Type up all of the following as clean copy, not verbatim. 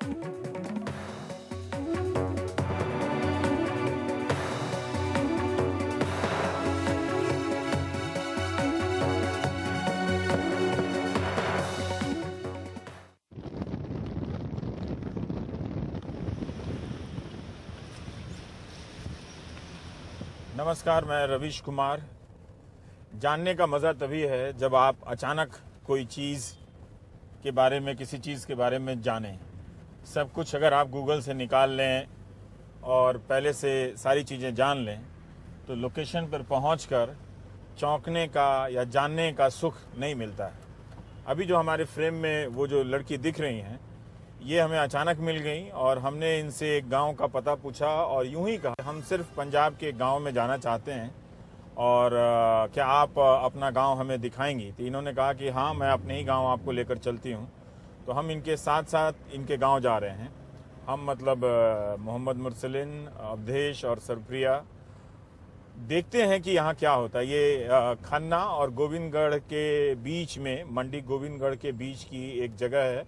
नमस्कार, मैं रवीश कुमार। जानने का मज़ा तभी है जब आप अचानक कोई चीज़ के बारे में, किसी चीज़ के बारे में जानें। सब कुछ अगर आप गूगल से निकाल लें और पहले से सारी चीज़ें जान लें तो लोकेशन पर पहुंचकर चौंकने का या जानने का सुख नहीं मिलता है। अभी जो हमारे फ्रेम में वो जो लड़की दिख रही हैं, ये हमें अचानक मिल गई और हमने इनसे एक गांव का पता पूछा और यूं ही कहा हम सिर्फ पंजाब के गांव में जाना चाहते हैं और क्या आप अपना गांव हमें दिखाएंगी। तो इन्होंने कहा कि हाँ, मैं अपने ही गांव आपको लेकर चलती हूं। तो हम इनके साथ साथ इनके गांव जा रहे हैं। हम मतलब मोहम्मद मुरसलिन, अवधेश और सरप्रिया देखते हैं कि यहाँ क्या होता है। ये खन्ना और गोविंदगढ़ के बीच में, मंडी गोविंदगढ़ के बीच की एक जगह है,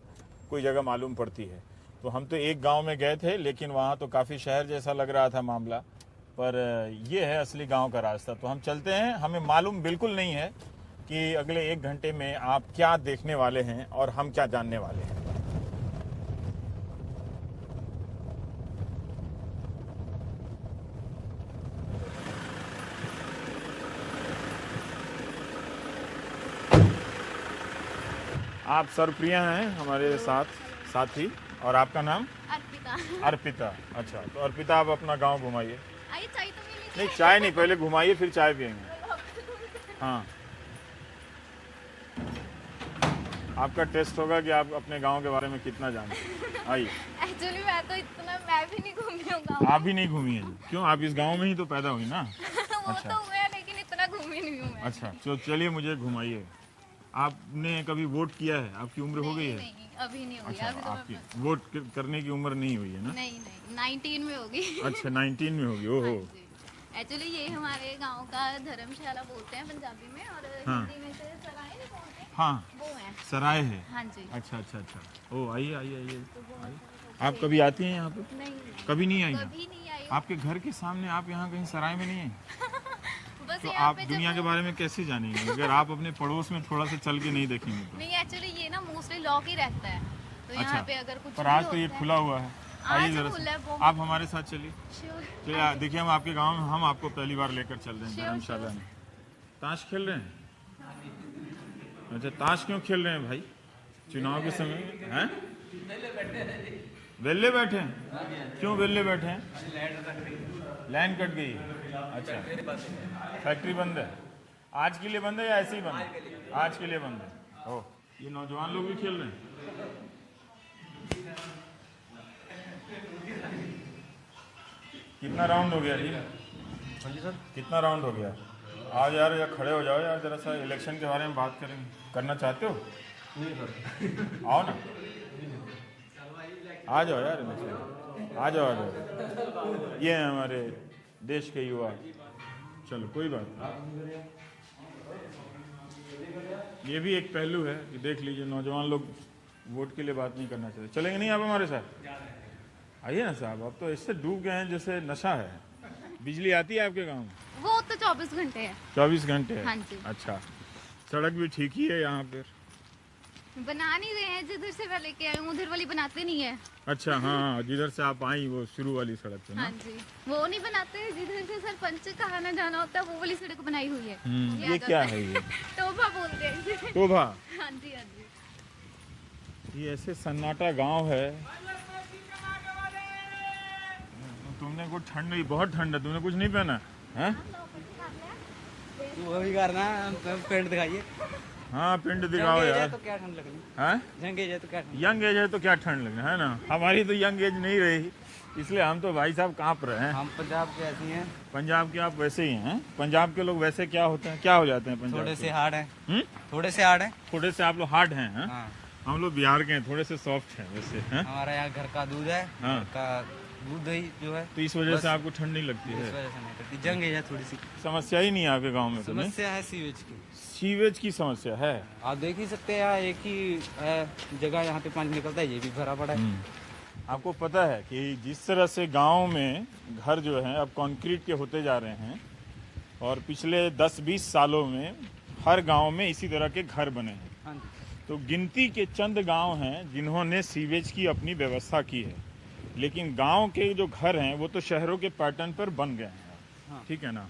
कोई जगह मालूम पड़ती है। तो हम तो एक गांव में गए थे, लेकिन वहाँ तो काफ़ी शहर जैसा लग रहा था मामला, पर ये है असली गांव का रास्ता। तो हम चलते हैं। हमें मालूम बिल्कुल नहीं है कि अगले 1 घंटे में आप क्या देखने वाले हैं और हम क्या जानने वाले हैं। आप सरप्रिया हैं हमारे साथी, और आपका नाम? अर्पिता। अच्छा, तो अर्पिता आप अपना गांव घुमाइए। चाय तो नहीं, चाय नहीं, पहले घुमाइए फिर चाय पियेंगे। हाँ, आपका टेस्ट होगा कि आप अपने गांव के बारे में कितना जानते हैं। आइए। एक्चुअली मैं भी नहीं घूमी हूँ गाँव। आप भी नहीं घूमी है? क्यों, आप इस गांव में ही तो पैदा हुई ना। वो अच्छा। तो हुआ है, लेकिन इतना घूमी नहीं हूँ मैं। अच्छा, तो चलिए मुझे घुमाइए। आपने कभी वोट किया है? आपकी उम्र हो गई है? नहीं, अभी नहीं हुई। अच्छा, अभी तो आपकी वोट करने की उम्र नहीं हुई है ना? नहीं, 19 में होगी। अच्छा, 19 में होगी। ओहो। एक्चुअली ये हमारे गांव का धर्मशाला बोलते हैं पंजाबी में, और हाँ। हिंदी में से सराय नहीं बोलते हैं, हाँ, वो है। सराय है। हाँ जी। अच्छा अच्छा अच्छा। ओ, आइए आइए आइए। आप कभी आती हैं यहाँ पे? नहीं, कभी नहीं आई हैं? कभी नहीं आई। आपके घर के सामने, आप यहाँ कहीं सराय में नहीं है? बस तो यहाँ आप पे दुनिया के बारे में कैसे जानेंगे अगर आप अपने पड़ोस में थोड़ा सा चल के नहीं देखेंगे तो? नहीं, एक्चुअली ये ना मोस्टली लॉक ही रहता है, तो यहाँ अच्छा, पे अगर कुछ पर भी आज तो ये होता है- खुला हुआ है। आइए आज जरा खुला है, सा, बहुत- आप हमारे साथ चलिए। चलिए, देखिए हम आपके गांव में, हम आपको पहली बार लेकर चल रहे हैं धर्मशाला में। ताश खेल रहे हैं? अच्छा, ताश क्यों खेल रहे हैं भाई? चुनाव के समय हैं? वेले बैठे हैं? क्यों वेले बैठे हैं? लाइन कट गई है। अच्छा, फैक्ट्री बंद है? आज के लिए बंद है या ऐसे ही बंद है? आज के लिए बंद है। ओ, ये नौजवान लोग भी खेल रहे हैं? कितना राउंड हो गया जी? हाँ जी सर। कितना राउंड हो गया? आज यार, या खड़े हो जाओ यार, जरा सा इलेक्शन के बारे में बात करेंगे। करना चाहते हो? नहीं सर। आओ ना, आ जाओ यार, आ जाओ आ जाओ। ये हैं हमारे देश के युवा। चलो, कोई बात नहीं। ये भी एक पहलू है कि देख लीजिए, नौजवान लोग वोट के लिए बात नहीं करना चाहते। चलेंगे नहीं आप हमारे साथ? आइए ना साहब, आप तो इससे डूब गए हैं जैसे नशा है। बिजली आती है आपके गांव में? वो तो 24 घंटे है। 24 घंटे है? हाँ जी। अच्छा, सड़क भी ठीक ही है यहाँ पर? बना नहीं रहे हैं, जिधर से मैं लेके आई हूँ उधर वाली बनाते नहीं है। अच्छा, हाँ, जिधर से आप आई वो शुरू वाली सड़क पे ना? हाँ जी, वो नहीं बनाते, जिधर से सरपंच का आना जाना होता है वो वाली सड़क बनाई हुई है। ये क्या है ये? टोभा बोलते हैं इसे। टोभा? हाँ जी, हाँ जी। ये ऐसे सन्नाटा गांव है। तुमने कुछ ठंड नहीं, बहुत ठंड है, तुमने कुछ नहीं पहना है? वो भी करना पेंट दिखाइए। हाँ, पिंड दिखाओ यार। तो क्या ठंड लगनी हैं? यंग एज है तो क्या ठंड। यंग एज है तो क्या ठंड लगना है ना। हमारी तो यंग एज नहीं रही, इसलिए हम तो भाई साहब कांप रहे हैं। हम पंजाब के ऐसे हैं। पंजाब के आप वैसे ही हैं? पंजाब के लोग वैसे क्या होते हैं, क्या हो जाते हैं पंजाब थोड़े के? से हार्ड हैं। हम्म? थोड़े से हार्ड हैं। थोड़े से आप लोग हार्ड हैं? हैं? हाँ। हम लोग बिहार के हैं, थोड़े से सॉफ्ट हैं वैसे। हैं? हमारा यहाँ घर का दूध है। हाँ। घर का दूध दही जो है, तो इस वजह बस से आपको ठंड नहीं लगती इस है? वजह से नहीं करती। जंग एज है थोड़ी सी। समस्या ही नहीं है आपके गाँव में? तो नहीं? समस्या है सीवेज की। सीवेज की समस्या है? आप देख ही सकते हैं, यहाँ एक ही जगह यहाँ पे पानी निकलता है, ये भी भरा पड़ा है। आपको पता है कि जिस तरह से गांव में घर जो हैं अब कंक्रीट के होते जा रहे हैं और पिछले 10-20 सालों में हर गांव में इसी तरह के घर बने हैं। हाँ जी। तो गिनती के चंद गांव हैं जिन्होंने सीवेज की अपनी व्यवस्था की है, लेकिन गांव के जो घर हैं वो तो शहरों के पैटर्न पर बन गए हैं। हाँ। ठीक है ना।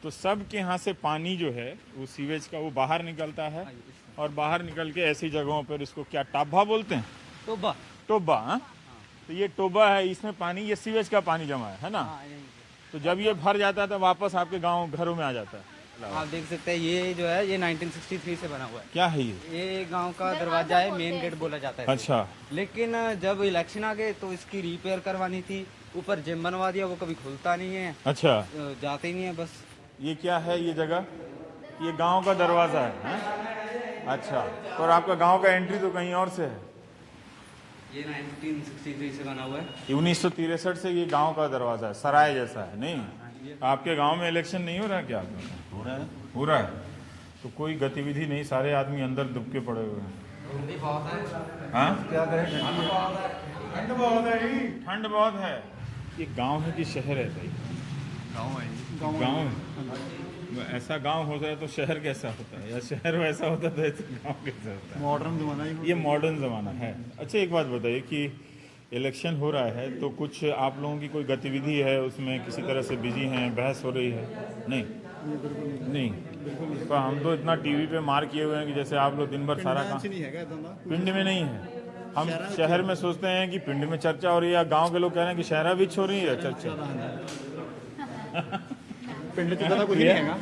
तो सब के यहाँ से पानी जो है वो सीवेज का वो बाहर निकलता है हाँ जी, इसमें। और बाहर निकल के ऐसी जगहों पर इसको क्या टाभा बोलते हैं, तो बा टोबा। हाँ? तो ये टोबा है, इसमें पानी, ये सीवेज का पानी जमा है ना। हाँ, यहीं पे। तो जब ये भर जाता है तो वापस आपके गांव घरों में आ जाता है। आप देख सकते हैं ये जो है ये 1963 से बना हुआ है। क्या है ये? ये गांव का दरवाजा है, मेन गेट बोला जाता है। अच्छा। लेकिन जब इलेक्शन आ गए तो इसकी रिपेयर करवानी थी, ऊपर जिम बनवा दिया, वो कभी खुलता नहीं है, अच्छा, जाते ही नहीं है बस। ये क्या है ये जगह? ये गांव का दरवाजा है, हैं? अच्छा, और आपका गांव का एंट्री तो कहीं और से है। ये 1963 से बना हुआ है। 1963 से ये गांव का दरवाजा है, सराय जैसा है। नहीं, आपके गांव में इलेक्शन नहीं हो रहा क्या? हो रहा है। हो रहा है तो कोई गतिविधि नहीं, सारे आदमी अंदर दुबके पड़े हुए हैं। हाँ, क्या करें? ठंड बहुत है। ठंड बहुत है। ये गांव है कि शहर है भाई? गांव है। ऐसा गांव हो जाए तो शहर कैसा होता है, या शहर वैसा होता तो ऐसा गांव कैसा होता है? मॉडर्न जमाना ये मॉडर्न ज़माना है। अच्छा, एक बात बताइए कि इलेक्शन हो रहा है तो कुछ आप लोगों की कोई गतिविधि है उसमें, किसी तरह से बिजी हैं, बहस हो रही है? नहीं नहीं। पर हम तो इतना टीवी पे मार किए हुए हैं कि जैसे आप लोग दिन भर सारा काम, पिंड में नहीं है। हम शहर में सोचते हैं कि पिंड में चर्चा हो रही है, गांव के लोग कह रहे हैं कि शहरा बिच हो रही है चर्चा। पिंड च पता कुछ नहीं हैगा।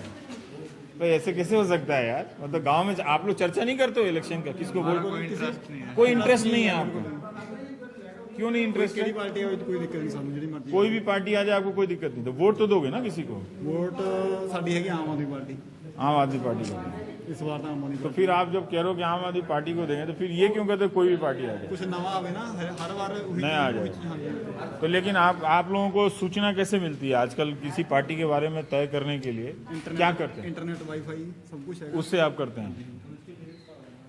तो ऐसे कैसे हो सकता है यार? मतलब गांव में आप लोग चर्चा नहीं करते हो इलेक्शन का? किसको वोट? कोई इंटरेस्ट नहीं है आपको? क्यों नहीं इंटरेस्ट? ਕਿਹੜੀ ਪਾਰਟੀ ਹੋਵੇ ਤਾਂ ਕੋਈ ਦਿੱਕਤ ਨਹੀਂ ਸਾਨੂੰ, ਜਿਹੜੀ ਮਰਜ਼ੀ कोई भी पार्टी आ जाए आपको कोई दिक्कत नहीं, तो वोट तो दोगे ना किसी को? ਵੋਟ ਸਾਡੀ ਹੈਗੀ ਆਮ ਆਦਮੀ ਪਾਰਟੀ। आम आदमी पार्टी को देंगे। ਇਸ ਵਾਰ ਤਾਂ ਆਮ ਆਦਮੀ तो फिर आप जब कह रहे हो कि आम आदमी पार्टी को देंगे तो फिर ये क्यों कहते हो कोई भी पार्टी आ जाए? ਕੁਝ ਨਵਾਂ ਆਵੇ ਨਾ, ਹਰ ਵਾਰ ਉਹੀ नया आ ਉਹੀ जाए। ਚੀਜ਼। ਹਾਂਜੀ। तो लेकिन आप लोगों को सूचना कैसे मिलती है आजकल किसी पार्टी के बारे में तय करने के लिए? क्या करते हैं? ਇੰਟਰਨੈਟ ਵਾਈਫਾਈ सब कुछ हैगा। उससे आप करते हैं?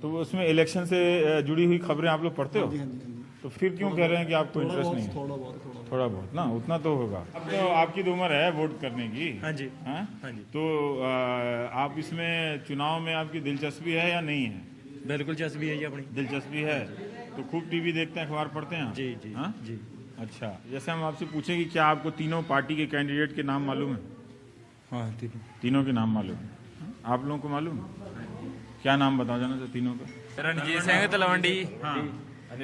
तो उसमें इलेक्शन से जुड़ी हुई खबरें आप लोग पढ़ते हो? ਹਾਂਜੀ ਹਾਂਜੀ। तो फिर क्यों कह रहे हैं कि आपको थोड़ा इंटरेस्ट बहुत नहीं है? थोड़ा बहुत थोड़ा बहुत ना, उतना तो होगा। अब तो आपकी तो उम्र है वोट करने की। हाँ जी। हाँ? हाँ जी। तो आप इसमें चुनाव में आपकी दिलचस्पी है या नहीं है? बिल्कुल दिलचस्पी है जी अपनी। दिलचस्पी है तो खूब टीवी देखते हैं, अखबार पढ़ते हैं? जी जी हाँ? जी। अच्छा, जैसे हम आपसे पूछें कि क्या आपको तीनों पार्टी के कैंडिडेट के नाम मालूम है? हाँ तीनों के नाम मालूम है? आप लोगों को मालूम है? क्या नाम बताओ जाना तो तीनों का। रणजीत सिंह तलवंडी, हाँ एक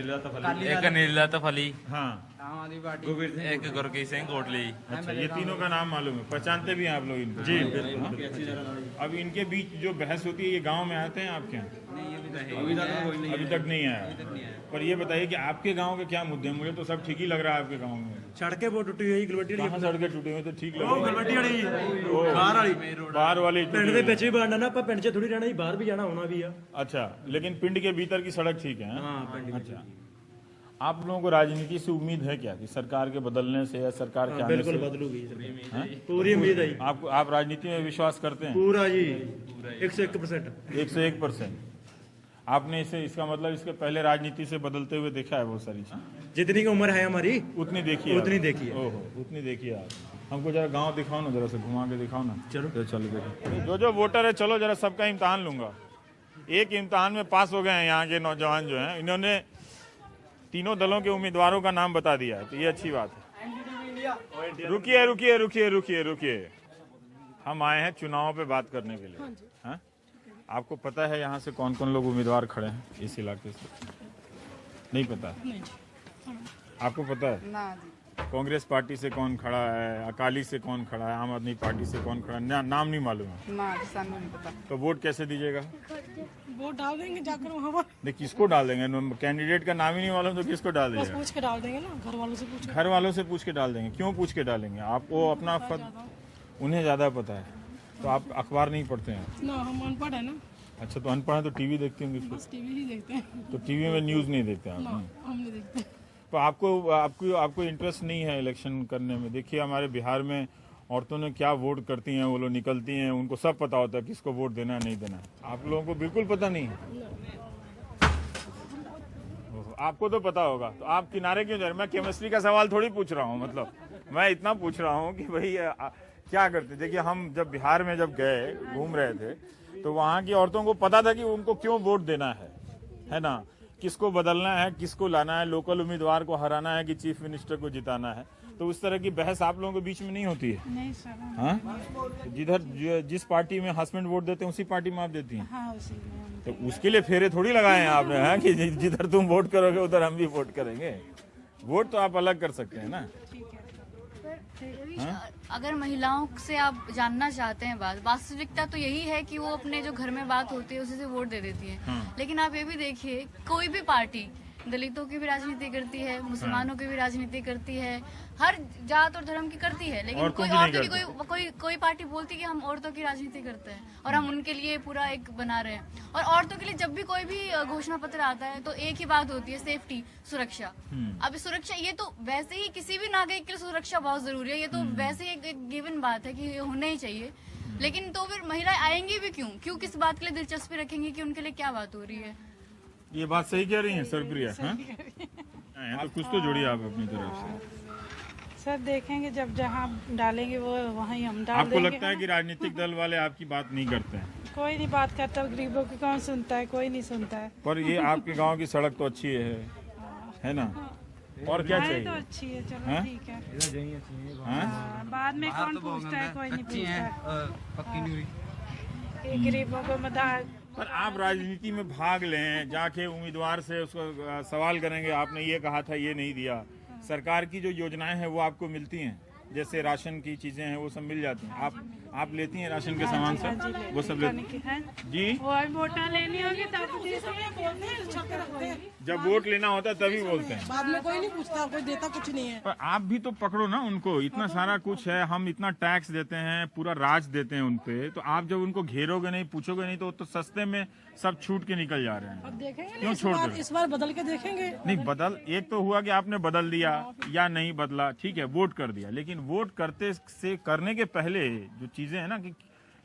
नीला तफली, हाँ। आम आदमी पार्टी। एक गुरकीत सिंह कोटली। अच्छा, ये तीनों का नाम मालूम है, पहचानते भी हैं आप लोग इनको? जी बिल्कुल। अब इनके बीच जो बहस होती है ये गांव में आते हैं आपके यहाँ? अभी तक नहीं आया। पर ये बताइए कि आपके गांव के क्या मुद्दे हैं? मुझे तो सब ठीक ही लग रहा है आपके गांव में। सड़कें बहुत टूटी हुई गलवटी कहाँ सड़कें टूटी हुई? तो ठीक लग रही है। गलवटी वाली ਉਹ ਬਾਹਰ ਵਾਲੀ बाहर वाली ਪਿੰਡ टूटी ਦੇ हुई। ਵਿੱਚ ਵੀ ਬਣਨਾ ਨਾ, ਆਪਾਂ ਪਿੰਡ 'ਚ ਥੋੜੀ ਰਹਿਣਾ ਜੀ, ਬਾਹਰ ਵੀ ਜਾਣਾ ਹੋਣਾ ਵੀ ਆ। अच्छा, लेकिन पिंड के भीतर की सड़क ठीक है? हाँ? हाँ, पिंड की अच्छा। आप लोगों को राजनीति से उम्मीद है क्या कि सरकार के बदलने से या सरकार के आने बिल्कुल से? बदलूगी हाँ? पूरी उम्मीद है जी। आप राजनीति में विश्वास करते हैं? पूरा जी 101%। 101%। आपने इसे, इसका मतलब इसके पहले राजनीति से बदलते हुए देखा है बहुत सारी चीज? जितनी की उम्र है हमारी उतनी देखी है? उतनी देखी है। ओहो, उतनी देखी है आप। हमको जरा गांव दिखाओ ना, जरा से घुमा के दिखाओ ना। चलो। चलो देखो। जो वोटर है, चलो जरा सबका इम्तहान लूंगा। एक इम्तहान में पास हो गए हैं यहाँ के नौजवान जो हैं, इन्होंने तीनों दलों के उम्मीदवारों का नाम बता दिया है, तो ये अच्छी बात है। रुकिए रुकिए रुकिए रुकिए रुकिए, हम आए हैं चुनाव पे बात करने के लिए। हाँ? आपको पता है यहाँ से कौन कौन लोग उम्मीदवार खड़े हैं इस इलाके से? नहीं पता? आपको पता है? ना जी। कांग्रेस पार्टी से कौन खड़ा है, अकाली से कौन खड़ा है, आम आदमी पार्टी से कौन खड़ा है, नाम नहीं मालूम है? ना जी, सानू नहीं पता। तो वोट कैसे दीजिएगा? वोट डाल देंगे जाकर वहाँ पर, नहीं, किसको डाल देंगे? कैंडिडेट का नाम ही नहीं मालूम तो किसको डाल बस दीजिएगा? पूछ के डाल देंगे ना, घर वालों से पूछ के। घर वालों से पूछ के डाल देंगे। क्यों पूछ के डालेंगे? आपको अपना उन्हें ज़्यादा पता है, तो आप अखबार नहीं पढ़ते हैं? ना हम अनपढ़ है ना, अच्छा, तो अनपढ़ है तो टीवी देखते होंगे फिर? बस टीवी ही देखते हैं। तो टीवी में न्यूज़ नहीं देखते आप? ना हम नहीं देखते। तो आपको इंटरेस्ट नहीं है इलेक्शन करने में? देखिए हमारे बिहार में औरतों ने क्या वोट करती हैं, वो लोग निकलती हैं, उनको सब पता होता है किसको वोट देना है नहीं देना है। आप लोगों को बिल्कुल पता नहीं है? ओहो, आपको तो पता होगा, तो आप किनारे क्यों जा रहे हैं? मैं केमिस्ट्री का सवाल थोड़ी पूछ रहा हूँ, मतलब मैं इतना पूछ रहा हूँ कि भाई क्या करते। देखिए हम जब बिहार में जब गए घूम रहे थे तो वहाँ की औरतों को पता था कि उनको क्यों वोट देना है ना, किसको बदलना है, किसको लाना है, लोकल उम्मीदवार को हराना है कि चीफ मिनिस्टर को जिताना है। तो उस तरह की बहस आप लोगों के बीच में नहीं होती है? नहीं सर। हाँ, जिधर जिस पार्टी में हस्बैंड वोट देते हैं उसी पार्टी में आप देती हैं? हाँ उसी में। तो उसके लिए फेरे थोड़ी लगाए हैं आपने, हाँ, कि जिधर तुम वोट करोगे उधर हम भी वोट करेंगे। वोट तो आप अलग कर सकते हैं ना। अगर महिलाओं से आप जानना चाहते हैं बात, वास्तविकता तो यही है कि वो अपने जो घर में बात होती है उसी से वोट दे देती है। लेकिन आप ये भी देखिए, कोई भी पार्टी दलितों की भी राजनीति करती है, मुसलमानों की भी राजनीति करती है, हर जात और धर्म की करती है, लेकिन औरतों कोई की नहीं औरतों की कोई पार्टी बोलती है कि हम औरतों की राजनीति करते हैं और हम उनके लिए पूरा एक बना रहे हैं। और औरतों के लिए जब भी कोई भी घोषणा पत्र आता है तो एक ही बात होती है, सेफ्टी, सुरक्षा। अब सुरक्षा ये तो वैसे ही किसी भी नागरिक के लिए सुरक्षा बहुत जरूरी है, ये तो वैसे ही एक गिवन बात है कि ये होना ही चाहिए। लेकिन तो फिर महिलाएं आएंगी भी क्यों किस बात के लिए दिलचस्पी रखेंगी कि उनके लिए क्या बात हो रही है? ये बात सही कह रही हैं सरप्रिया, हाँ? तो कुछ तो जोड़िए आप अपनी तरफ से। सर देखेंगे जब जहाँ डालेंगे वो वहीं हम डाल आपको देंगे। लगता है कि राजनीतिक दल वाले आपकी बात नहीं करते हैं? कोई नहीं बात करता, गरीबों की कौन सुनता है, कोई नहीं सुनता है। पर ये आपके गांव की सड़क तो अच्छी है ना, और क्या है चाहिए? तो अच्छी है, चलो हाँ? ठीक है। हाँ? बाद में कौन पूछता है, कोई नहीं अच्छी पूछता हैं, है। पक्की नहीं हुई। ये गरीबों को मदद। पर आप राजनीति में भाग लें, जाके उम्मीदवार से उसको सवाल करेंगे, आपने ये कहा था, ये नहीं दिया। सरकार की जो योजनाएं हैं वो आपको मिलती हैं, जैसे राशन की चीजें हैं वो सब मिल जाती हैं। आप लेती हैं राशन के सामान से, वो सब लेती हैं जी? और वोटा लेनी होगी तब जब वोट लेना होता है तभी बोलते हैं, बाद में कोई नहीं पूछता, कोई देता कुछ नहीं है। पर आप भी तो पकड़ो ना उनको, इतना सारा कुछ है, हम इतना टैक्स देते हैं, पूरा राज देते हैं उनपे, तो आप जब उनको घेरोगे नहीं, पूछोगे नहीं, तो सस्ते में सब छूट के निकल जा रहे हैं। अब देखेंगे क्यों इस छोड़ बार, दो? इस बार बदल के देखेंगे। नहीं बदल, एक तो हुआ कि आपने बदल दिया या नहीं बदला, ठीक है, वोट कर दिया, लेकिन वोट करने के पहले जो चीजें हैं ना, कि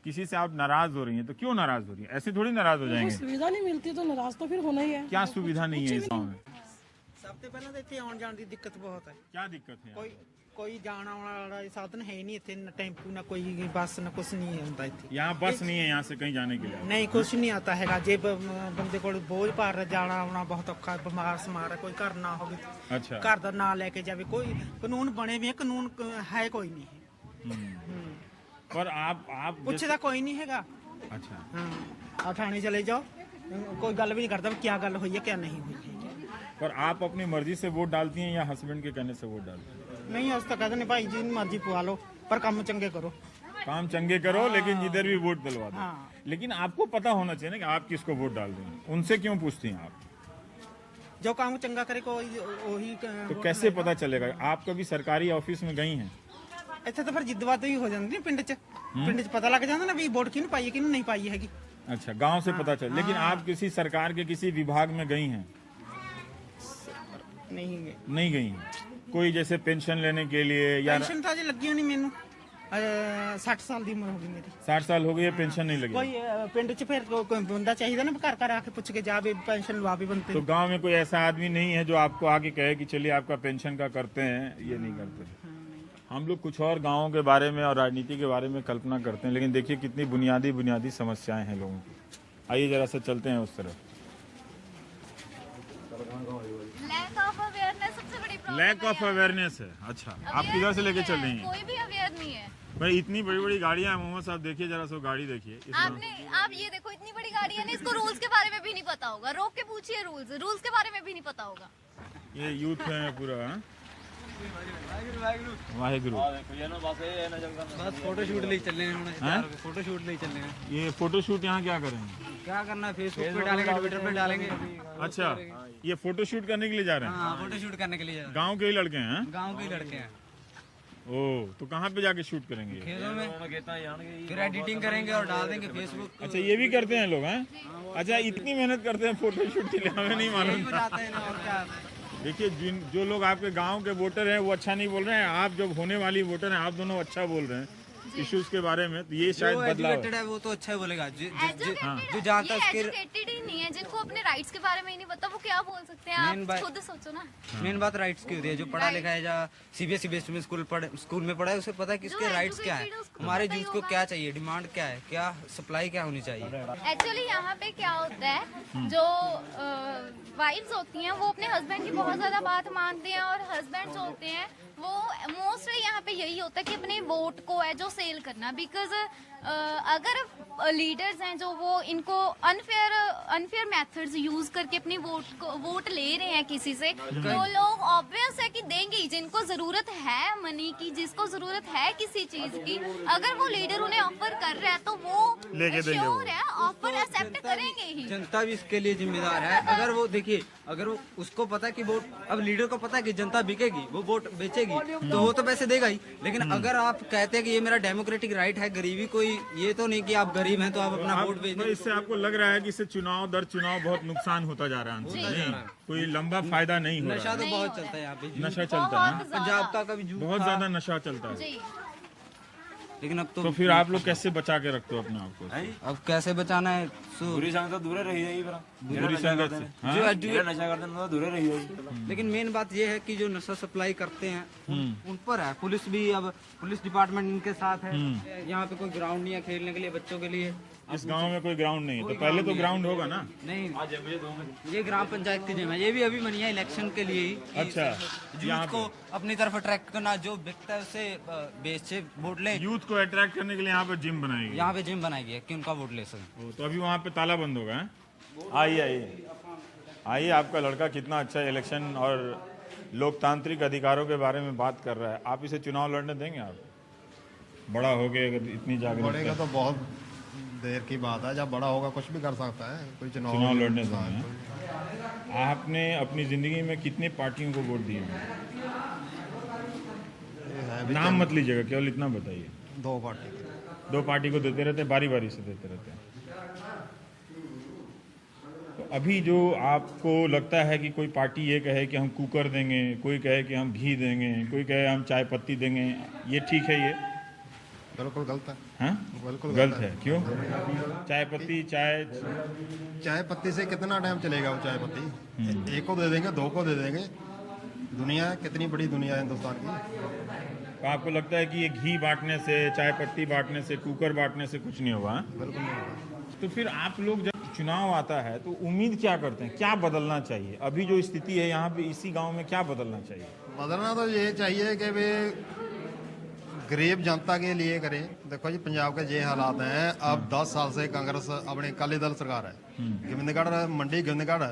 किसी से आप नाराज हो रही हैं, तो क्यों नाराज हो रही है? ऐसे थोड़ी नाराज हो जाएंगे। सुविधा नहीं मिलती तो नाराज तो फिर होना ही है। क्या सुविधा नहीं है इस गाँव में? ਸਭ ਤੋਂ ਪਹਿਲਾਂ ਤਾਂ ਇੱਥੇ ਆਉਣ ਜਾਣ ਦੀ ਦਿੱਕਤ ਬਹੁਤ ਹੈ। क्या दिक्कत है? ਕੋਈ ਜਾਣ ਆਉਣ ਵਾਲਾ ਸਾਧਨ ਹੈ ਨਹੀਂ ਇੱਥੇ, ਨਾ ਟੈਂਪੂ ਨਾ ਕੋਈ ਬੱਸ ਨਾ ਕੁਛ ਨਹੀਂ ਹੁੰਦਾ ਇੱਥੇ। यहाँ बस नहीं है यहाँ से कहीं जाने के लिए? ਨਹੀਂ ਕੁਛ ਨਹੀਂ ਆਤਾ ਹੈਗਾ। ਜੇ ਬੰਦੇ ਕੋਲ ਬੋਝ ਭਾਰ ਜਾਣਾ ਆਉਣਾ ਬਹੁਤ ਔਖਾ ਹੈ, ਬਿਮਾਰ ਸਮਾਰ ਹੈ, ਕੋਈ ਘਰ ਨਾ ਹੋਵੇ, अच्छा, ਘਰ ਦਾ ਨਾਂ ਲੈ ਕੇ ਜਾਵੇ, ਕੋਈ ਕਾਨੂੰਨ ਬਣੇ ਵੀ ਹੈ, ਕਾਨੂੰਨ ਹੈ ਕੋਈ ਨਹੀਂ। पर आप ਪੁੱਛਦਾ ਕੋਈ ਨਹੀਂ ਹੈਗਾ। अच्छा, ਹਾਂ ਆ ਥਾਣੇ ਚਲੇ ਜਾਓ, ਕੋਈ ਗੱਲ ਵੀ ਨਹੀਂ ਕਰਦਾ ਵੀ ਕੀ ਗੱਲ ਹੋਈ ਹੈ ਕੀ नहीं हुई है। पर आप अपनी मर्जी से वोट डालती हैं या हस्बैंड के कहने से वोट डालती हैं? नहीं अस तो कहते नहीं भाई जी मर्जी पवा लो, पर काम चंगे करो। काम चंगे करो, लेकिन जिधर भी वोट दिलवा दो। हाँ। लेकिन आपको पता होना चाहिए ना कि आप किसको वोट डाल देंगे, उनसे क्यों पूछती हैं आप? जो काम चंगा करे कोई वही तो कैसे पता चलेगा? आप कभी सरकारी ऑफिस में गई हैं? ਇੱਥੇ ਤਾਂ ਫਿਰ ਜਿੱਦਵਾਤ ਹੀ ਹੋ ਜਾਂਦੀ ਪਿੰਡ 'ਚ ਪਤਾ ਲੱਗ ਜਾਂਦਾ ਨਾ ਵੀ ਵੋਟ ਕਿਹਨੂੰ ਪਾਈ ਹੈ ਕਿਹਨੂੰ नहीं पाई हैगी। अच्छा, गांव से पता चल, लेकिन आप किसी सरकार के किसी विभाग में गई हैं? नहीं गई हैं। कोई जैसे पेंशन लेने के लिए या पेंशन ਤਾਂ ਅਜੇ ਲੱਗੀ ਹੋਣੀ ਮੈਨੂੰ 60 ਸਾਲ ਦੀ ਉਮਰ ਹੋ ਗਈ ਮੇਰੀ। 60 साल हो गई है, पेंशन नहीं लगी? ਕੋਈ ਪਿੰਡ 'ਚ ਫਿਰ ਕੋਈ ਬੰਦਾ ਚਾਹੀਦਾ ਨਾ ਘਰ ਘਰ ਆ ਕੇ ਪੁੱਛ ਕੇ ਜਾਵੇ पेंशन लवा भी बनते। तो गांव में कोई ऐसा आदमी नहीं है जो आपको आके कहे कि चलिए आपका पेंशन का करते हैं? ये नहीं करते। हम लोग कुछ और गांवों के बारे में और राजनीति के बारे में कल्पना करते हैं, लेकिन देखिए कितनी बुनियादी समस्याएं हैं लोगों की। आइए जरा सा चलते हैं उस तरफ। लैक ऑफ अवेयरनेस सबसे बड़ी प्रॉब्लम लैक ऑफ अवेयरनेस है। अच्छा, आप किधर से लेके चल रही हैं? कोई भी अवेयर नहीं है। भाई इतनी बड़ी बड़ी गाड़ियां हैं मोहम्मद साहब, देखिए जरा सो गाड़ी देखिए। आप ये देखो, इतनी बड़ी गाड़ी है ना, इसको रूल्स के बारे में भी नहीं पता होगा। रोक के पूछिए, रूल्स के बारे में भी नहीं पता होगा। ये यूथ है पूरा, हाँ? वाहेगुरु। बस फोटो शूट ले चल रहे हैं, फोटो शूट ले चल रहे हैं। ये फोटो शूट यहाँ क्या करेंगे? क्या करना है, फेसबुक पे डालेंगे, ट्विटर पे डालेंगे। अच्छा, ये फोटो शूट करने के लिए जा रहे हैं? हाँ, फोटो शूट करने के लिए जा रहे गांव के ही लड़के हैं? हैं। गाँव के ही लड़के हैं। ओ, तो कहाँ पे जाके शूट करेंगे? खेतों में फिर एडिटिंग करेंगे और डाल देंगे फेसबुक। अच्छा, ये भी करते हैं लोग, हैं? अच्छा, इतनी मेहनत करते हैं फोटो शूट के लिए, हमें नहीं मालूम था। जाते हैं ना, और क्या। देखिए, जो लोग आपके गांव के वोटर हैं वो अच्छा नहीं बोल रहे हैं, आप जब होने वाली वोटर हैं आप दोनों अच्छा बोल रहे हैं। इश्यूज के बारे में, तो ये शायद जो बदलाव एजुकेटेड है। है वो तो अच्छा ही बोलेगा जो ये जानता है उसके एजुकेटेड ही नहीं है, जिनको अपने राइट्स के बारे में ही नहीं पता, वो क्या बोल सकते हैं? Main आप बात- खुद सोचो ना। मेन बात राइट्स की होती है। जो पढ़ा लिखा है, या सीबीएसई बेस्ड में स्कूल में पढ़ा है, उसे पता है कि जो उसके राइट्स क्या है, educated है, उसको हमारे पता ही यूथ को होगा। क्या चाहिए, डिमांड क्या है, क्या सप्लाई क्या होनी चाहिए। एक्चुअली यहाँ पे क्या होता है, जो वाइफ्स होती हैं वो अपने हस्बैंड की बहुत ज्यादा बात मानती हैं, और हस्बैंड जो होते हैं वो मोस्टली यहाँ पे यही होता है कि अपने वोट को है जो सेल करना। बिकॉज अगर लीडर्स हैं जो वो इनको अनफेयर मेथड्स यूज करके अपनी वोट ले रहे हैं किसी से, तो लोग ऑब्वियस है कि देंगे ही। जिनको जरूरत है मनी की, जिसको जरूरत है किसी चीज की, अगर वो लीडर उन्हें ऑफर कर रहा है तो वो लेके देंगे वो। श्योर है ऑफर एक्सेप्ट करेंगे ही। जनता भी इसके लिए जिम्मेदार है। अगर वो देखिए, अगर वो उसको पता है कि वोट, अब लीडर को पता है कि जनता बिकेगी, वो वोट बेचेगी, तो वो तो पैसे देगा ही। लेकिन अगर आप कहते हैं कि ये मेरा डेमोक्रेटिक राइट है, गरीबी कोई ये तो नहीं कि आप गरीब हैं तो आप अपना वोट बेच तो दें। इससे आपको लग रहा है कि इससे चुनाव दर चुनाव बहुत नुकसान होता जा रहा है अंत में? नहीं, कोई लंबा फायदा नहीं हो नशा रहा तो है। बहुत चलता है यहाँ पे, नशा चलता है, बहुत पंजाब का कभी जूठ बहुत था, ज्यादा नशा चलता है। जी। लेकिन अब तो फिर आप लोग कैसे बचा के रखते हो अपने आप को? अब कैसे बचाना है? बुरी संगत तो दूर रही जाएगी बुरी संगत से, हाँ? जो एजुकेट, नशा करते हैं दूर रही जाएगी। लेकिन मेन बात ये है कि जो नशा सप्लाई करते हैं उन पर है। पुलिस भी, अब पुलिस डिपार्टमेंट इनके साथ है। यहाँ पे कोई ग्राउंड नहीं है खेलने के लिए बच्चों के लिए। इस गांव में कोई ग्राउंड नहीं है, तो पहले तो ग्राउंड होगा ना? नहीं, ये ग्राम पंचायत की जिम है, ये भी अभी बनी है इलेक्शन के लिए ही कि अच्छा, यहाँ यूथ को अपनी तरफ अट्रैक्ट करना, जो बिकता है उससे बेचे वोट लें। यूथ को अट्रैक्ट करने के लिए यहाँ पे जिम बनाएगी। यहाँ पे जिम बनाई गई है कि उनका वोट ले सकें। तो अभी वहाँ पे ताला बंद होगा, हैं? आइए आइए आइए, आपका लड़का कितना अच्छा इलेक्शन और लोकतांत्रिक अधिकारों के बारे में बात कर रहा है। आप इसे चुनाव लड़ने देंगे? आप बड़ा हो गए अगर इतनी बढ़ेगा जागरूकता, तो बहुत देर की बात है। जब बड़ा होगा कुछ भी कर सकता है, कोई चुनाव लड़ने देंगे? आपने अपनी जिंदगी में कितनी पार्टियों को वोट दिए हैं? नाम मत लीजिएगा, केवल इतना बताइए। 2 पार्टी। 2 पार्टी को देते रहते हैं, बारी बारी से देते रहते हैं। तो अभी जो आपको लगता है कि कोई पार्टी ये कहे कि हम कुकर देंगे, कोई कहे कि हम घी देंगे, कोई कहे हम चाय पत्ती देंगे, ये ठीक है? ये बिल्कुल गलत है। हाँ, बिल्कुल गलत है। क्यों? चाय पत्ती, चाय पत्ती से कितना टाइम चलेगा वो चाय पत्ती? 1 को दे देंगे, 2 को दे देंगे। दुनिया कितनी बड़ी दुनिया है हिंदुस्तान की। तो आपको लगता है कि ये घी बांटने से, चाय पत्ती बांटने से, कुकर बांटने से कुछ नहीं होगा? हाँ? बिल्कुल नहीं होगा। तो फिर आप लोग जब चुनाव आता है तो उम्मीद क्या करते हैं, क्या बदलना चाहिए? अभी जो स्थिति है यहाँ पे इसी गांव में, क्या बदलना चाहिए? बदलना तो ये चाहिए कि वे गरीब जनता के लिए करें। देखो जी, पंजाब के ये हालात हैं। अब 10 साल से कांग्रेस अपनी अकाली दल सरकार है। गोविंदगढ़ मंडी, गोविंदगढ़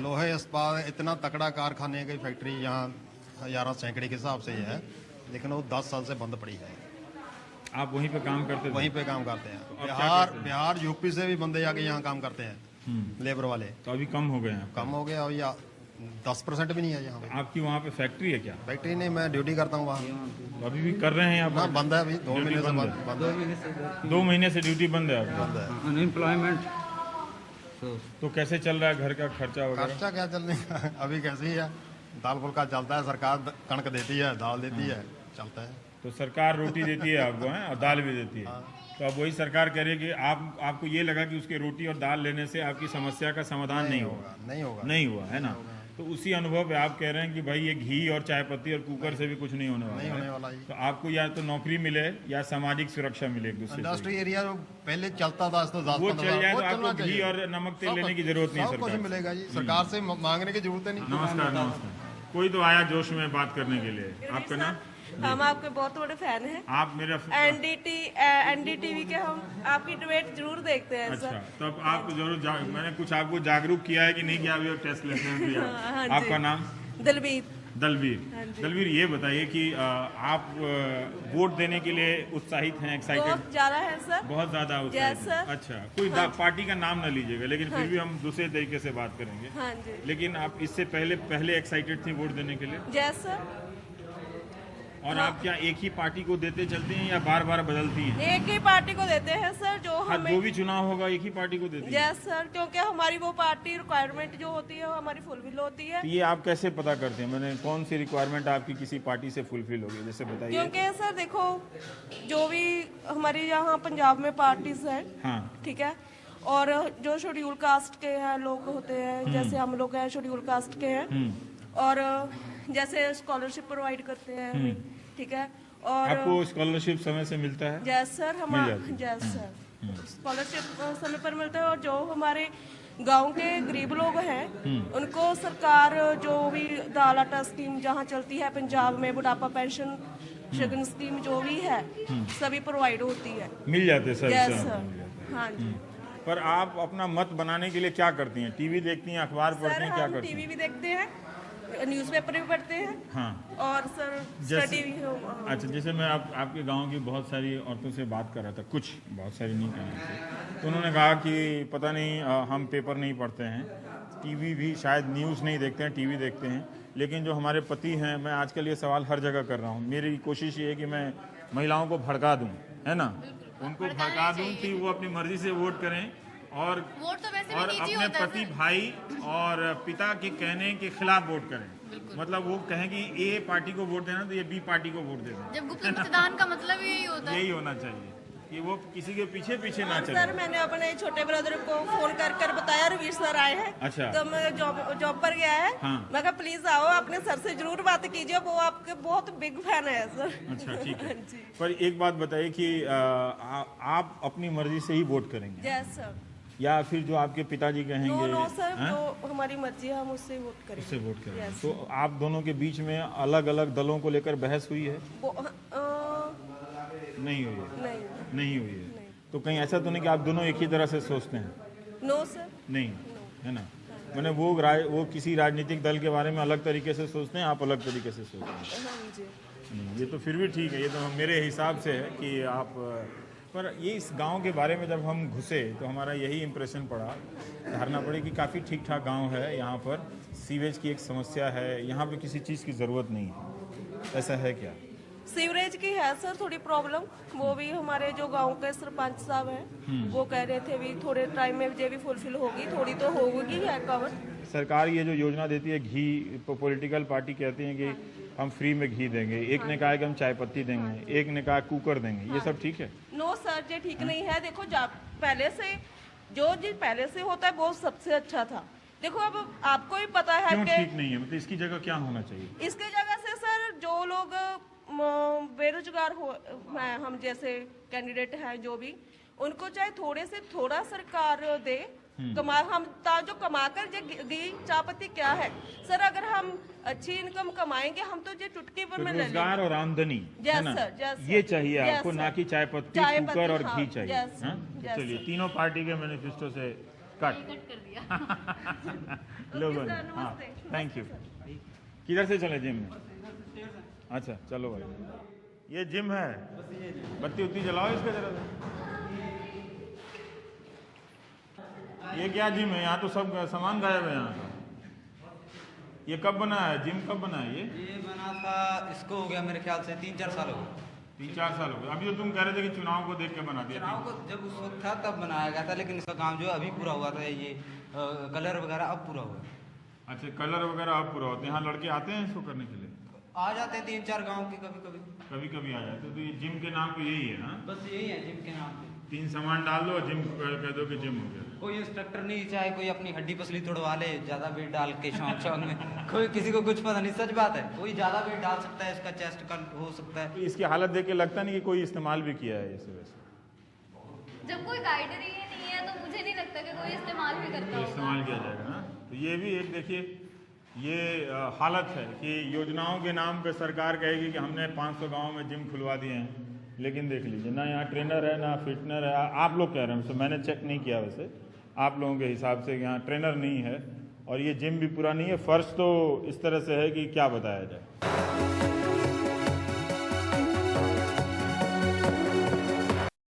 लोहे इस्पात इतना तकड़ा कारखाने की फैक्ट्री यहाँ 11 सैकड़े के हिसाब से ही है, लेकिन वो 10 साल से बंद पड़ी है। आप वहीं पे काम करते थे? वहीं पे काम करते हैं। अब क्या करते हैं? बिहार यूपी से भी बंदे आके यहाँ काम करते हैं, लेबर वाले। तो अभी कम हो गए हैं? कम हो गया, या 10% भी नहीं है यहाँ पे। आपकी वहाँ पे फैक्ट्री है क्या? फैक्ट्री नहीं, मैं ड्यूटी करता हूँ वहाँ। तो अभी भी कर रहे हैं आप? ना, बंद है अभी, 2 ड्यूटी महीने से बंद बंद है। 2 महीने से ड्यूटी बंद है आपकी? बंद है। अनएम्प्लॉयमेंट। तो कैसे चल रहा है घर का खर्चा वगैरह? खर्चा क्या चलने का, अभी कैसे ही है, दाल फुल्का चलता है। सरकार कणक देती है, दाल देती है, चलता है। तो सरकार रोटी देती है आपको, हैं? और दाल भी देती है। तो अब वही सरकार कह रही है कि आपको ये लगा कि उसके रोटी और दाल लेने से आपकी समस्या का समाधान नहीं होगा? नहीं हुआ है ना? तो उसी अनुभव पे आप कह रहे हैं कि भाई ये घी और चाय पत्ती और कुकर से भी कुछ नहीं होने वाला है। तो आपको या तो नौकरी मिले या सामाजिक सुरक्षा मिले एक दूसरे से। इंडस्ट्री एरिया जो पहले चलता था, तो वो चल जाए तो आपको घी और नमक तेल लेने की जरूरत नहीं है। सब कुछ मिलेगा जी, सरकार से मांगने की जरूरत नहीं। नमस्कार। नमस्कार। कोई तो आया जोश में बात करने के लिए। आपका नाम? हम आपके बहुत बड़े फैन हैं। आप मेरा एनडीटीवी के हम आपकी डिबेट जरूर देखते हैं। अच्छा, तब आप जरूर मैंने कुछ आपको जागरूक किया है कि नहीं किया? अभी टेस्ट लेते हैं भैया। आपका नाम? दलबीर। दलबीर, ये बताइए कि आप वोट देने के लिए उत्साहित हैं, एक्साइटेड? बहुत ज्यादा है सर। बहुत ज्यादा उत्साहित हैं। अच्छा, कोई पार्टी का नाम ना लीजिएगा, लेकिन फिर भी हम दूसरे तरीके से बात करेंगे। हाँ जी। लेकिन आप इससे पहले एक्साइटेड थी वोट देने के लिए? Yes sir. और आप क्या एक ही पार्टी को देते चलते हैं या बार बार बदलती हैं? एक ही पार्टी को देते हैं सर, जो हाँ, हमें जो भी चुनाव होगा एक ही पार्टी को देती है। यस सर, क्योंकि हमारी वो पार्टी रिक्वायरमेंट जो होती है वो हमारी फुलफिल होती है। तो ये आप कैसे पता करते हैं, मैंने कौन सी रिक्वायरमेंट आपकी किसी पार्टी से फुलफिल होगी, जैसे बताइए। क्योंकि सर देखो, जो भी हमारे यहाँ पंजाब में पार्टीज हैं, हाँ ठीक है, और जो शेड्यूल कास्ट के हैं लोग होते हैं, जैसे हम लोग हैं शेड्यूल कास्ट के हैं, और जैसे स्कॉलरशिप प्रोवाइड करते हैं हमें, ठीक है, और आपको स्कॉलरशिप समय से मिलता है? Yes sir, yes sir, scholarship समय पर मिलता है। और जो हमारे गांव के गरीब लोग हैं उनको सरकार जो भी दाल आटा स्कीम जहाँ चलती है पंजाब में, बुढ़ापा पेंशन शगन स्कीम जो भी है सभी प्रोवाइड होती है, मिल जाते सर? यस सर, हाँ जी। पर आप अपना मत बनाने के लिए क्या करती हैं? टीवी देखती हैं, अखबार पढ़ती सर हैं, क्या हम करती टीवी हैं? भी देखते हैं, न्यूज़पेपर भी पढ़ते हैं, हाँ। और सर जैसे- स्टडी भी। अच्छा, जैसे मैं आपके गांव की बहुत सारी औरतों से बात कर रहा था, कुछ, बहुत सारी नहीं कहना चाहिए, तो उन्होंने कहा कि पता नहीं हम पेपर नहीं पढ़ते हैं, टीवी भी शायद न्यूज़ नहीं देखते हैं, टीवी देखते हैं, लेकिन जो हमारे पति हैं, मैं आजकल ये सवाल हर जगह कर रहा हूँ, मेरी कोशिश ये है कि मैं महिलाओं को भड़का दूँ, है ना, उनको भड़का दूँ कि वो अपनी मर्जी से वोट करें और वोट तो वैसे भी और निजी अपने होता है पति सर। भाई और पिता के कहने के खिलाफ वोट करें। मतलब वो कहें कि ए पार्टी को वोट देना तो ये बी पार्टी को वोट दे दें। जब गुप्त मतदान का मतलब यही होता है। यही होना चाहिए कि वो किसी के पीछे पीछे ना सर चले। मैंने अपने छोटे ब्रदर को फोन कर बताया रवीर सर आए हैं, अच्छा। तो मैं जॉब पर गया है, हाँ। मैं कहा प्लीज आओ, अपने सर से जरूर बात कीजिए, वो आपके बहुत बिग फैन है सर। अच्छा, ठीक है। जी। पर एक बात बताइए कि आप अपनी मर्जी से ही वोट करेंगे यस सर। या फिर जो आपके पिताजी कहेंगे? नो सर, हाँ? जो हमारी मर्जी है हम उससे वोट करेंगे। उससे वोट करेंगे। Yes. तो आप दोनों के बीच में अलग अलग दलों को लेकर बहस हुई है? नहीं हुई है? नहीं हुई है। तो कहीं ऐसा तो नहीं कि आप दोनों एक ही तरह से सोचते हैं? No sir. नहीं, है ना। मैंने वो किसी राजनीतिक दल के बारे में अलग तरीके से सोचते हैं, आप अलग तरीके से सोचते हैं। हाँ जी। नहीं, ये तो फिर भी ठीक है, ये तो मेरे हिसाब से है कि आप, पर ये इस गांव के बारे में जब हम घुसे तो हमारा यही इम्प्रेशन पड़ा, धारणा पड़ी कि काफ़ी ठीक ठाक गांव है, यहाँ पर सीवेज की एक समस्या है, यहाँ पे किसी चीज़ की ज़रूरत नहीं है, ऐसा है क्या? सीवरेज की है सर थोड़ी प्रॉब्लम, वो भी हमारे जो गांव के सरपंच साहब हैं वो कह रहे थे भी थोड़े टाइम में ये भी फुलफिल होगी, थोड़ी तो होगी है कवर। सरकार ये जो योजना देती है घी, पॉलिटिकल पार्टी कहती है कि हम फ्री में घी देंगे, एक ने कहा कि हम चाय पत्ती देंगे, एक ने कहा कुकर देंगे, ये सब ठीक है? नो सर, ये ठीक नहीं है। देखो पहले से जो जी पहले से होता है वो सबसे अच्छा था। देखो अब आपको ही पता है क्यों कि ठीक नहीं है, मतलब इसकी जगह क्या होना चाहिए? इसके जगह से सर जो लोग बेरोजगार हो हैं, हम जैसे कैंडिडेट हैं जो भी, उनको चाहे थोड़े से थोड़ा सरकार दे कमा, हम जो कमाकर घी चायपत्ती क्या है सर, अगर हम अच्छी इनकम कमाएंगे हम तो ये चुटकी पर में ले रोजगार और आमदनी, है ना, ये चाहिए आपको, ना कि चाय पत्ती, कुकर और घी चाहिए। हाँ? चलिए, तीनों पार्टी के मैनिफेस्टो से कट कर दिया। लोगों ने, हाँ, थैंक यू। किधर से चले जिम में? अच्छा, चलो भाई, ये जिम है, बत्ती उत्ती जलाओ इसका जरा। ये क्या जिम है? यहाँ तो सब सामान गायब है यहाँ का। ये कब बना है जिम, कब बना है ये बना था, इसको हो गया मेरे ख्याल से 3-4 साल हो गए। 3-4 साल हो गए। अभी तो तुम कह रहे थे कि चुनाव को देख के बना दिया। चुनाव को जब उस वक्त था तब बनाया गया था, लेकिन इसका काम जो है अभी पूरा हुआ था, ये कलर वगैरह अब पूरा हुआ। अच्छा, कलर वगैरह अब पूरा होते हैं? यहाँ लड़के आते हैं इसको करने के लिए? आ जाते हैं 3-4 गाँव के, कभी कभी आ जाते हैं। तो ये जिम के नाम पे यही है ना? बस यही है जिम के नाम पे। 3 सामान डाल दो और जिम कह दो कि जिम हो गया। कोई इंस्ट्रक्टर नहीं, चाहे कोई अपनी हड्डी पसली तोड़वा ले ज्यादा वेट डाल के शौक में, कोई किसी को कुछ पता नहीं, सच बात है, कोई ज्यादा वेट डाल सकता है, इसका चेस्ट का हो सकता है। इसकी हालत देख के लगता नहीं कि कोई इस्तेमाल भी किया है इस वजह से। जब कोई गाइडर ही नहीं है तो मुझे नहीं लगता कि कोई इस्तेमाल भी करता होगा। इस्तेमाल किया जाएगा ना। तो ये भी एक देखिए, ये हालत है कि योजनाओं के नाम पे सरकार कहेगी कि हमने 500 गाँव में जिम खुलवा दिए हैं, लेकिन देख लीजिए ना यहाँ ट्रेनर है ना फिटनर है। आप लोग कह रहे हैं, मैंने चेक नहीं किया, वैसे आप लोगों के हिसाब से यहाँ ट्रेनर नहीं है और ये जिम भी पूरा नहीं है, फर्श तो इस तरह से है कि क्या बताया जाए।